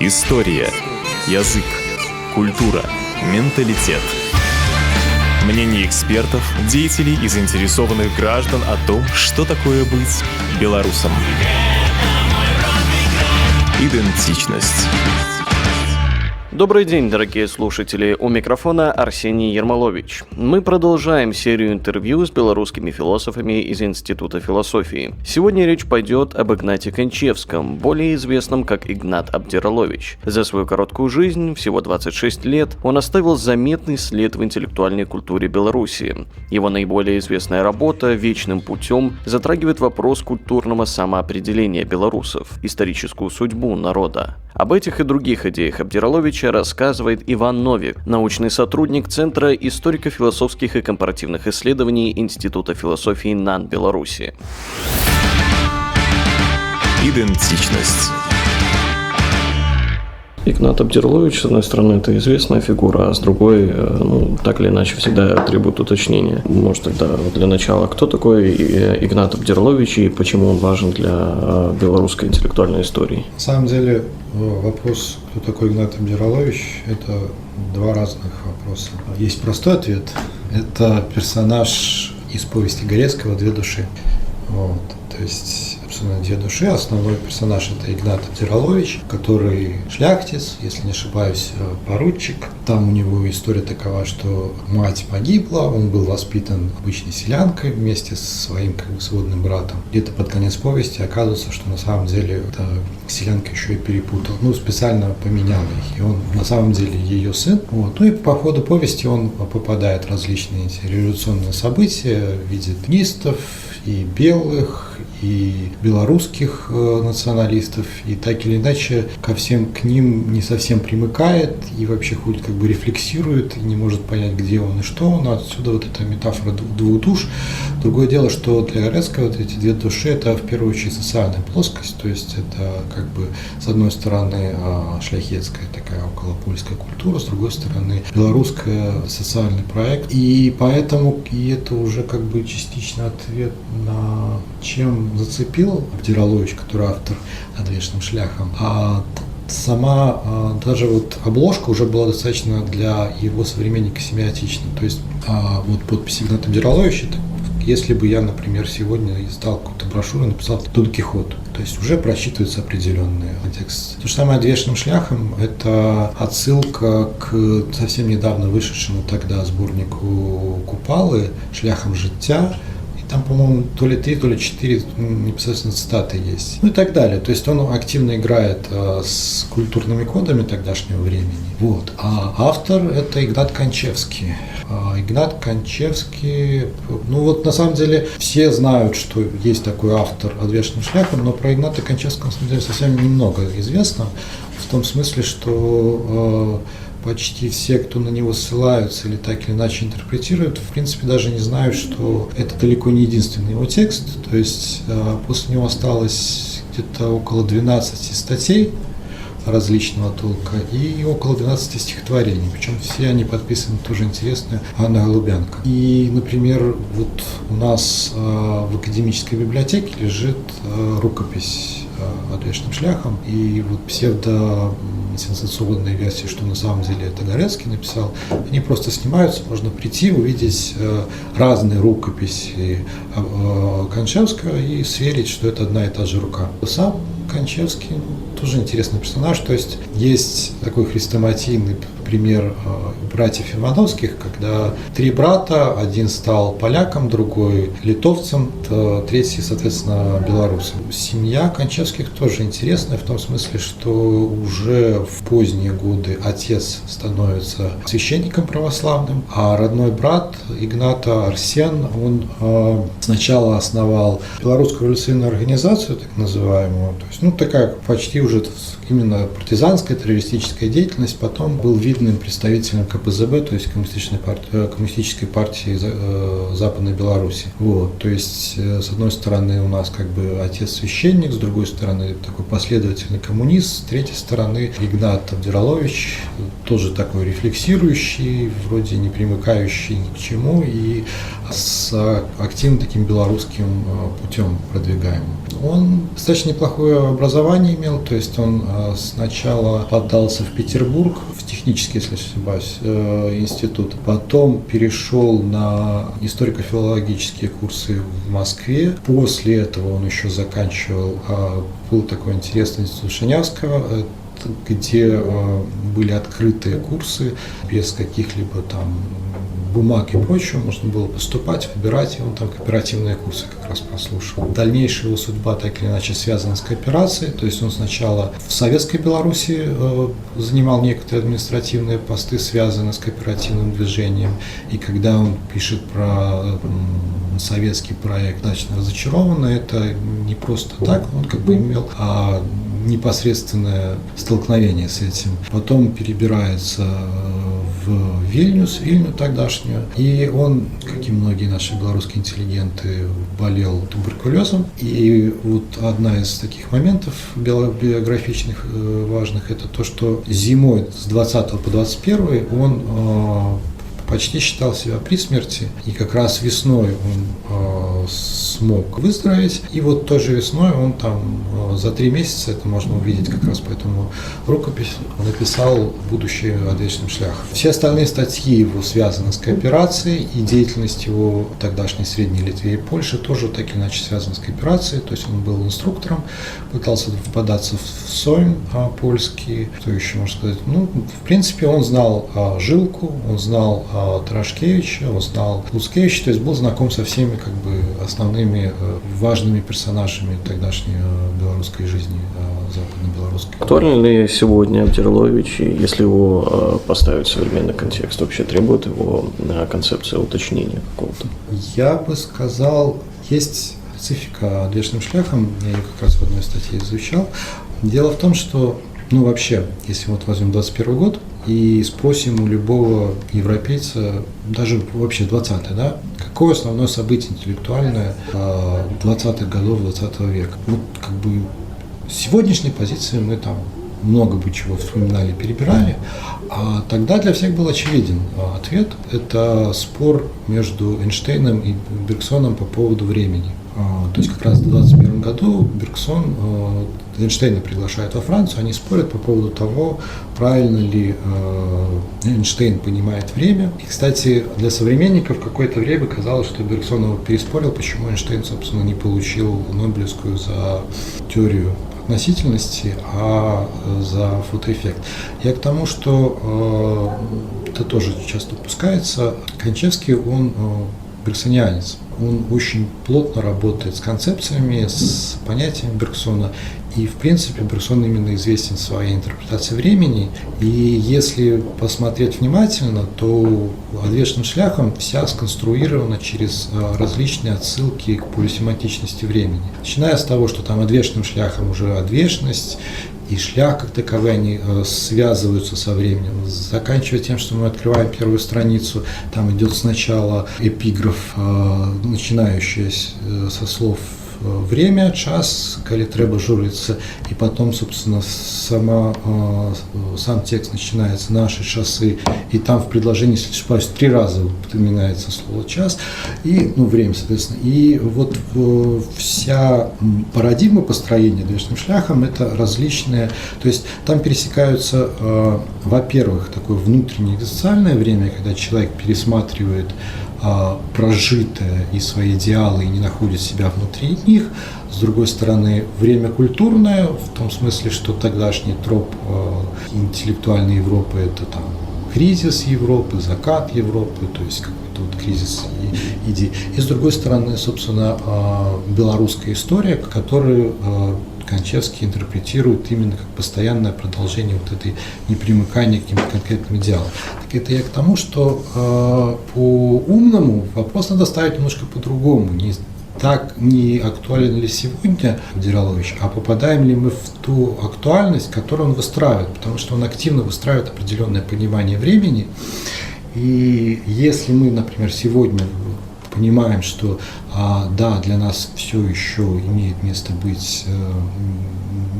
История, язык, культура, менталитет. Мнения экспертов, деятелей и заинтересованных граждан о том, что такое быть белорусом. Идентичность. Добрый день, дорогие слушатели. У микрофона Арсений Ермолович. Мы продолжаем серию интервью с белорусскими философами из Института философии. Сегодня речь пойдет об Игнате Кончевском, более известном как Игнат Абдиралович. За свою короткую жизнь, всего 26 лет, он оставил заметный след в интеллектуальной культуре Беларуси. Его наиболее известная работа «Вечным путем» затрагивает вопрос культурного самоопределения белорусов, историческую судьбу народа. Об этих и других идеях Абдираловича рассказывает Иван Новик, научный сотрудник Центра историко-философских и компаративных исследований Института философии НАН Беларуси. Идентичность. Игнат Абдиралович, с одной стороны, это известная фигура, а с другой, так или иначе, всегда требует уточнения. Может, тогда для начала, кто такой Игнат Абдиралович и почему он важен для белорусской интеллектуальной истории? На самом деле, вопрос, кто такой Игнат Абдиралович, это два разных вопроса. Есть простой ответ. Это персонаж из повести Горецкого «Две души». То есть, собственно, «Две души». Основной персонаж – это Игнат Абдиралович, который шляхтец, если не ошибаюсь, поручик. Там у него история такова, что мать погибла, он был воспитан обычной селянкой вместе со своим сводным братом. Где-то под конец повести оказывается, что на самом деле эта селянка еще и перепутала, специально поменяла их. И он на самом деле ее сын. И по ходу повести он попадает в различные революционные события, видит нистов, и белых, и белорусских националистов, и так или иначе ко всем к ним не совсем примыкает, и вообще ходит рефлексирует, и не может понять, где он и что он. Отсюда эта метафора двух душ. Другое дело, что для Горецкого эти две души – это в первую очередь социальная плоскость, то есть это с одной стороны шляхетская такая околопольская культура, с другой стороны белорусская социальный проект, и поэтому это уже частично ответ на чем зацепил Абдиралович, который автор «Над вечным шляхом». А сама даже обложка уже была достаточно для его современника семиотична. То есть подпись Игната Абдираловича, если бы я, например, сегодня издал какую-то брошюру и написал «Дон Кихот», то есть уже просчитывается определенный текст. То же самое «Двешним шляхом» – это отсылка к совсем недавно вышедшему тогда сборнику Купалы «Шляхом життя». Там, по-моему, то ли 3, то ли 4 непосредственно цитаты есть. И так далее. То есть он активно играет с культурными кодами тогдашнего времени. А автор – это Игнат Кончевский. Игнат Кончевский, на самом деле все знают, что есть такой автор «Одвешенным шляхом», но про Игната Кончевского, на самом деле, совсем немного известно. В том смысле, что почти все, кто на него ссылаются или так или иначе интерпретируют, в принципе, даже не знают, что это далеко не единственный его текст. То есть после него осталось где-то около 12 статей различного толка и около 12 стихотворений. Причем все они подписаны, тоже интересно, Анной Голубянко. И, например, у нас в академической библиотеке лежит рукопись «Одвешенным шляхом», и псевдосенсационные версии, что на самом деле это Горецкий написал, они просто снимаются, можно прийти, увидеть разные рукописи Кончевского и сверить, что это одна и та же рука. Сам Кончевский тоже интересный персонаж, то есть такой хрестоматийный пример братьев Ивановских, когда 3 брата, один стал поляком, другой литовцем, третий, соответственно, белорусом. Семья Кончевских тоже интересная в том смысле, что уже в поздние годы отец становится священником православным, а родной брат Игната Арсен, он сначала основал Белорусскую революционную организацию, так называемую, то есть, такая почти уже именно партизанская, террористическая деятельность, потом был видным представителем КПЗБ, то есть коммунистической партии Западной Беларуси. То есть, с одной стороны, у нас отец священник, с другой стороны, такой последовательный коммунист, с третьей стороны, Игнат Абдиралович, тоже такой рефлексирующий, вроде не примыкающий ни к чему, и с активным таким белорусским путем продвигаемым. Он достаточно неплохую образование имел, то есть он сначала поддался в Петербург, в технический, если не ошибаюсь, институт, потом перешел на историко-филологические курсы в Москве. После этого он еще заканчивал, был такой интересный институт Шенявского, где были открытые курсы без каких-либо там бумаг и прочего, можно было поступать, выбирать, и он там кооперативные курсы как раз прослушал. Дальнейшая его судьба так или иначе связана с кооперацией, то есть он сначала в Советской Беларуси занимал некоторые административные посты, связанные с кооперативным движением, и когда он пишет про советский проект «Дачно разочарованно», это не просто так, он как бы имел непосредственное столкновение с этим. Потом перебирается в Вильню тогдашнюю, и он, как и многие наши белорусские интеллигенты, болел туберкулезом. И вот одна из таких моментов биографичных важных, это то, что зимой с 20 по 21 он почти считал себя при смерти, и как раз весной он смог выздороветь, и вот той же весной он там за 3 месяца, это можно увидеть как раз по этому рукопись, написал «Будущее отвечным шляхом». Все остальные статьи его связаны с кооперацией, и деятельность его в тогдашней Средней Литве и Польше тоже так или иначе связана с кооперацией, то есть он был инструктором, пытался впадаться в Сойм польский, что еще можно сказать, ну, в принципе, он знал Жилку, он знал Тарашкевича, он знал Луцкевича, то есть был знаком со всеми как бы основными важными персонажами тогдашней белорусской жизни, западно-белорусской. Актуален ли сегодня Абдиралович, и если его поставить в современный контекст, вообще требует его концепция уточнения какого-то? Я бы сказал, есть специфика отвечным шляхом, я ее как раз в одной статье изучал. Дело в том, что, вообще, если вот возьмем 21 год, и спросим у любого европейца, даже вообще 20-й, да, какое основное событие интеллектуальное 20-х годов 20 века. Вот как бы с сегодняшней позиции мы там много бы чего вспоминали, перебирали, а тогда для всех был очевиден ответ. Это спор между Эйнштейном и Бергсоном по поводу времени. То есть как раз в 1921 году Бергсон Эйнштейна приглашает во Францию, они спорят по поводу того, правильно ли Эйнштейн понимает время. И, кстати, для современников какое-то время казалось, что Бергсон его переспорил, почему Эйнштейн, собственно, не получил Нобелевскую за теорию относительности, а за фотоэффект. Я к тому, что это тоже часто упускается. Кончевский, он бергсонианец. Он очень плотно работает с концепциями, с понятиями Бергсона. И, в принципе, Бергсон именно известен своей интерпретацией времени. И если посмотреть внимательно, то «Отвечным шляхом» вся сконструирована через различные отсылки к полисемантичности времени. Начиная с того, что там «Отвечным шляхом» уже отвечность, и шлях как таковые, они связываются со временем, заканчивая тем, что мы открываем первую страницу, там идет сначала эпиграф, начинающийся со слов время, час, коли треба журиться, и потом, собственно, сам текст начинается «наши часы», и там в предложении, если не ошибаюсь, 3 раза упоминается слово «час», и, время, соответственно. И вот вся парадигма построения отвечным шляхом – это различные, то есть там пересекаются, во-первых, такое внутреннее экзистенциальное время, когда человек пересматривает прожитое и свои идеалы и не находит себя внутри них. С другой стороны, время культурное, в том смысле, что тогдашний троп интеллектуальной Европы – это там кризис Европы, закат Европы, то есть какой-то вот кризис идей. И с другой стороны, собственно, белорусская история, которую Кончевский интерпретирует именно как постоянное продолжение вот этой непримыкания к каким-то конкретным идеалам. Так это я к тому, что по-умному вопрос надо ставить немножко по-другому. Не актуален ли сегодня Абдиралович, а попадаем ли мы в ту актуальность, которую он выстраивает, потому что он активно выстраивает определенное понимание времени. И если мы, например, сегодня понимаем, что да, для нас все еще имеет место быть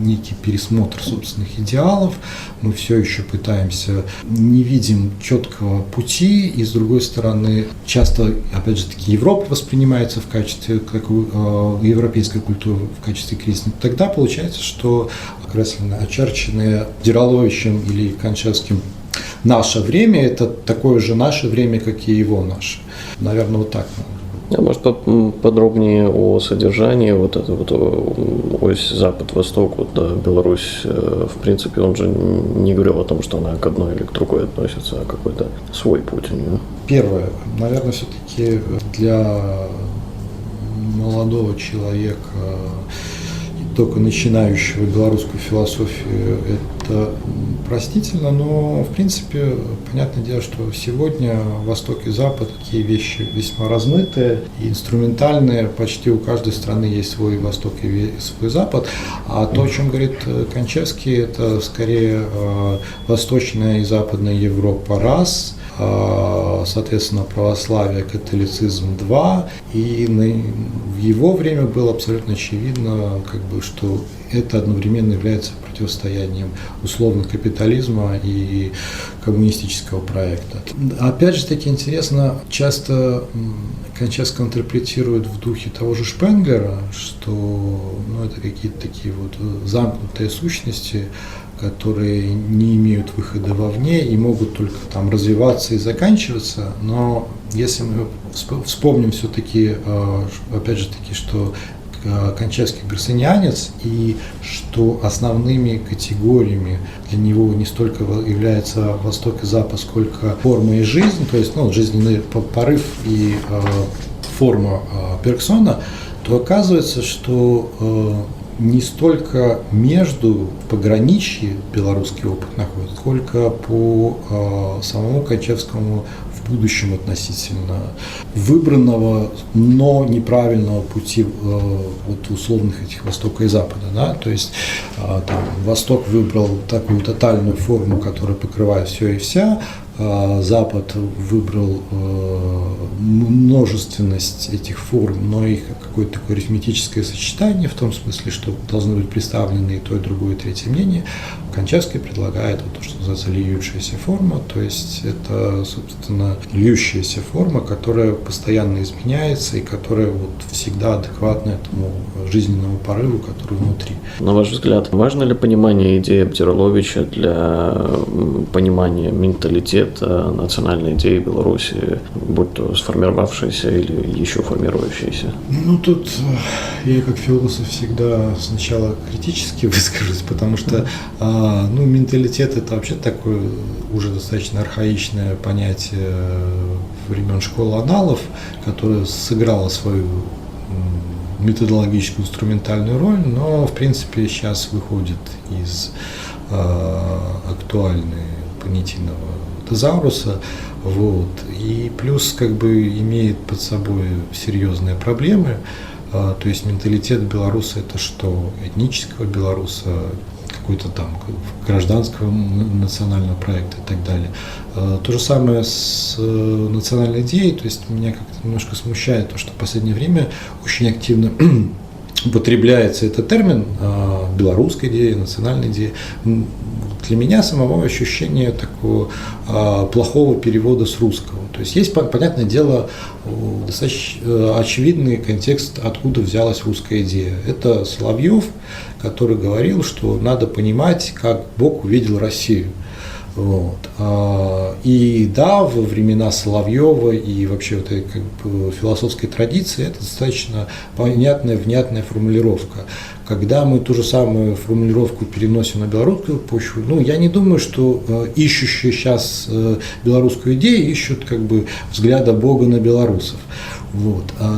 некий пересмотр собственных идеалов, мы все еще пытаемся, не видим четкого пути, и с другой стороны, часто, опять же таки, Европа воспринимается в качестве, европейская культура в качестве кризиса. Тогда получается, что как раз очерченное Дераловичем или Кончевским наше время – это такое же наше время, как и его наше. Наверное, вот так. Может, подробнее о содержании вот этой вот ось Запад-Восток, вот, да, Беларусь, в принципе, он же не говорил о том, что она к одной или к другой относится, а какой-то свой путь у нее. Первое, наверное, все-таки для молодого человека, только начинающего белорусскую философию, это простительно, но, в принципе, понятное дело, что сегодня Восток и Запад такие вещи весьма размытые и инструментальные, почти у каждой страны есть свой Восток и свой Запад, а то, о чем говорит Кончевский, это скорее Восточная и Западная Европа раз, соответственно, православие, католицизм 2, и в его время было абсолютно очевидно, что это одновременно является противостоянием условно капитализма и коммунистического проекта. Опять же таки интересно, часто Кончевского интерпретируют в духе того же Шпенгера, что это какие-то такие вот замкнутые сущности, которые не имеют выхода вовне и могут только там развиваться и заканчиваться. Но если мы вспомним все-таки, опять же таки, что Кончевский берсонианец, и что основными категориями для него не столько является Восток и Запад, сколько форма и жизнь, то есть жизненный порыв и форма Бергсона, то оказывается, что не столько между пограничье белорусский опыт находится, сколько по самому Кончевскому в будущем относительно выбранного, но неправильного пути от условных этих Востока и Запада. Да? То есть Восток выбрал такую тотальную форму, которая покрывает все и вся, Запад выбрал множественность этих форм, но их какое-то такое арифметическое сочетание, в том смысле, что должны быть представлены и то, и другое, и третье мнение. Кончевский предлагает то, что называется льющаяся форма, то есть это, собственно, льющаяся форма, которая постоянно изменяется и которая всегда адекватна этому жизненному порыву, который внутри. На ваш взгляд, важно ли понимание идеи Абдираловича для понимания менталитета, национальной идеи Беларуси, будь то сформировавшейся или еще формирующейся? Тут я как философ всегда сначала критически выскажусь, потому что менталитет – это вообще такое уже достаточно архаичное понятие времен школы аналов, которое сыграло свою методологическую инструментальную роль, но в принципе сейчас выходит из актуальной понятийного тезауруса, и плюс имеет под собой серьезные проблемы, то есть менталитет белоруса – это что? Этнического белоруса, какой-то там гражданского национального проекта и так далее. То же самое с национальной идеей, то есть меня как-то немножко смущает то, что в последнее время очень активно употребляется этот термин белорусской идеи, национальной идеи. Для меня самого ощущение такого плохого перевода с русского. То есть понятное дело, достаточно очевидный контекст, откуда взялась русская идея. Это Соловьев, который говорил, что надо понимать, как Бог увидел Россию. И да, во времена Соловьева и вообще этой философской традиции это достаточно понятная, внятная формулировка. Когда мы ту же самую формулировку переносим на белорусскую почву, я не думаю, что ищущие сейчас белорусскую идею ищут взгляда Бога на белорусов.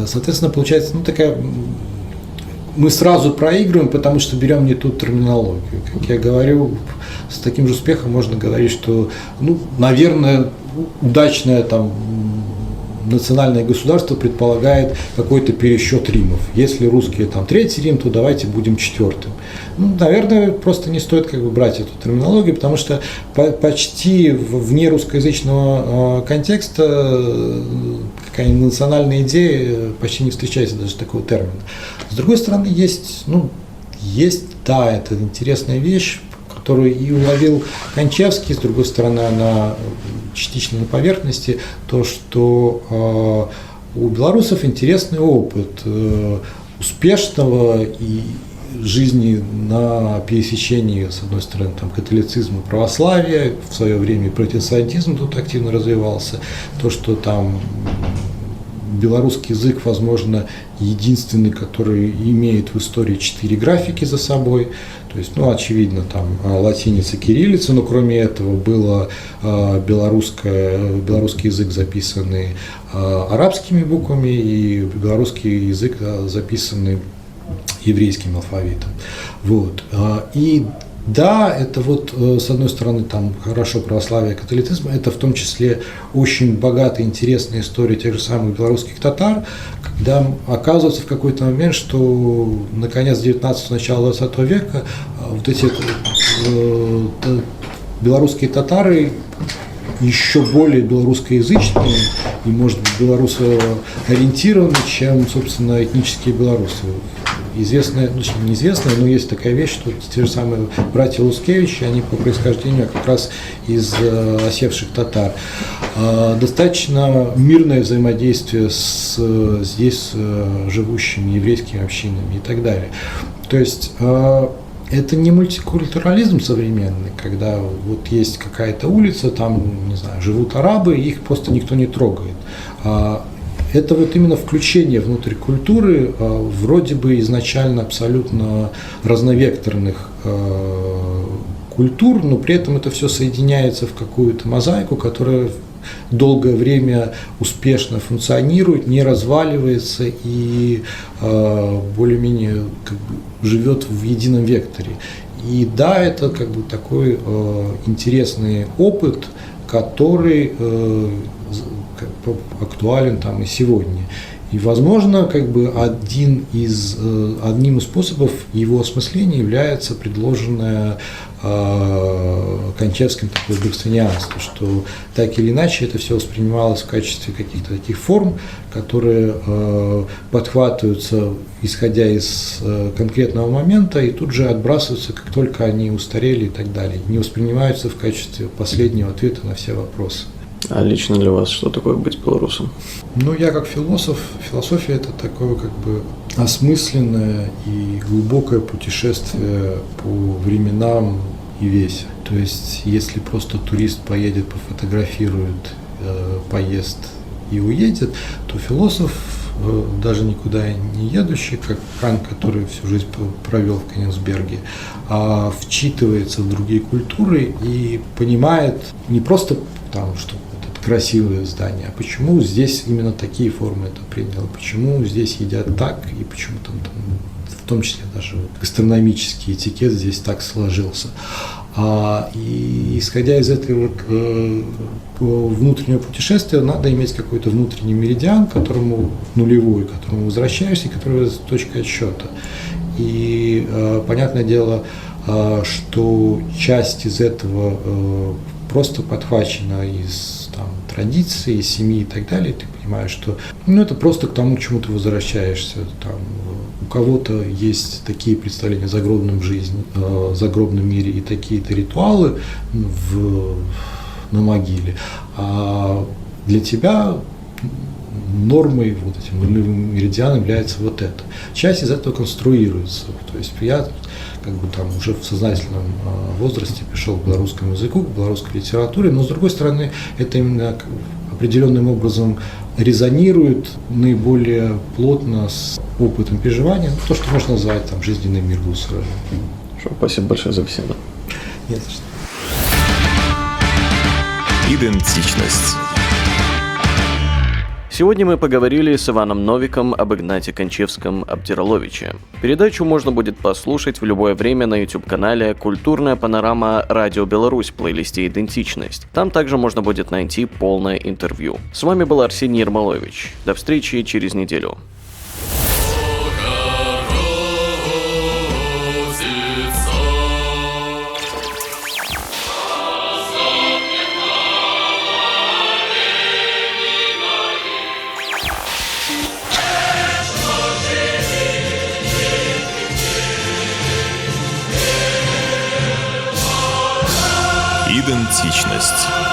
Соответственно, получается такая... Мы сразу проигрываем, потому что берем не ту терминологию. Как я говорю, с таким же успехом можно говорить, что, наверное, удачное национальное государство предполагает какой-то пересчет римов. Если русские третий Рим, то давайте будем четвертым. Наверное, просто не стоит брать эту терминологию, потому что почти вне русскоязычного контекста какая-нибудь национальная идея почти не встречается даже такого термина. С другой стороны, есть есть, да, это интересная вещь, которую и уловил Кончевский, с другой стороны, она частично на поверхности, то, что у белорусов интересный опыт успешного и жизни на пересечении, с одной стороны, там, католицизма и православия, в свое время протестантизм тут активно развивался, то, что там белорусский язык, возможно, единственный, который имеет в истории 4 графики за собой. То есть, очевидно, там латиница, кириллица, но кроме этого было белорусский язык, записанный арабскими буквами, и белорусский язык, записанный еврейским алфавитом. Вот. И да, это с одной стороны, там хорошо православие, католицизм, это в том числе очень богатая, интересная история тех же самых белорусских татар, когда оказывается в какой-то момент, что на конец 19-го, начало 20 века вот эти белорусские татары еще более белорусскоязычные и, может быть, белорусоориентированы, чем, собственно, этнические белорусы. Известная, неизвестная, но есть такая вещь, что те же самые братья Лускевичи, они по происхождению как раз из осевших татар. Достаточно мирное взаимодействие с здесь живущими еврейскими общинами и так далее. То есть это не мультикультурализм современный, когда вот есть какая-то улица, там, не знаю, живут арабы, и их просто никто не трогает. Это вот именно включение внутрь культуры вроде бы изначально абсолютно разновекторных культур, но при этом это все соединяется в какую-то мозаику, которая долгое время успешно функционирует, не разваливается и более-менее живет в едином векторе. И да, это такой интересный опыт, который актуален там и сегодня. И, возможно, одним из способов его осмысления является предложенное Кончевским такое брикстонианство, что так или иначе это все воспринималось в качестве каких-то таких форм, которые подхватываются, исходя из конкретного момента, и тут же отбрасываются, как только они устарели и так далее. Не воспринимаются в качестве последнего ответа на все вопросы. А лично для вас что такое быть белорусом? Я как философ, философия – это такое осмысленное и глубокое путешествие по временам и весе. То есть, если просто турист поедет, пофотографирует, поест и уедет, то философ, даже никуда не едущий, как Кант, который всю жизнь провел в Кенигсберге, а вчитывается в другие культуры и понимает не просто что красивое здание, а почему здесь именно такие формы это приняло, почему здесь едят так, и почему там в том числе даже гастрономический этикет здесь так сложился. И исходя из этого внутреннего путешествия, надо иметь какой-то внутренний меридиан, нулевой, к которому возвращаешься, и который является точкой отсчета. И понятное дело, что часть из этого просто подхвачена из традиции, из семьи и так далее, ты понимаешь, что это просто к тому, к чему ты возвращаешься. У кого-то есть такие представления о загробном мире и такие-то ритуалы на могиле, а для тебя нормой, этим нулевым меридианом является это. Часть из этого конструируется. То есть я уже в сознательном возрасте пришел к белорусскому языку, к белорусской литературе, но с другой стороны это именно определенным образом резонирует наиболее плотно с опытом переживания, то, что можно назвать жизненный мир Гусара. Спасибо большое за беседу. Не за что. Идентичность. Сегодня мы поговорили с Иваном Новиком об Игнате Кончевском Абдираловиче. Передачу можно будет послушать в любое время на YouTube-канале «Культурная панорама Радио Беларусь» в плейлисте «Идентичность». Там также можно будет найти полное интервью. С вами был Арсений Ермолович. До встречи через неделю. Идентичность.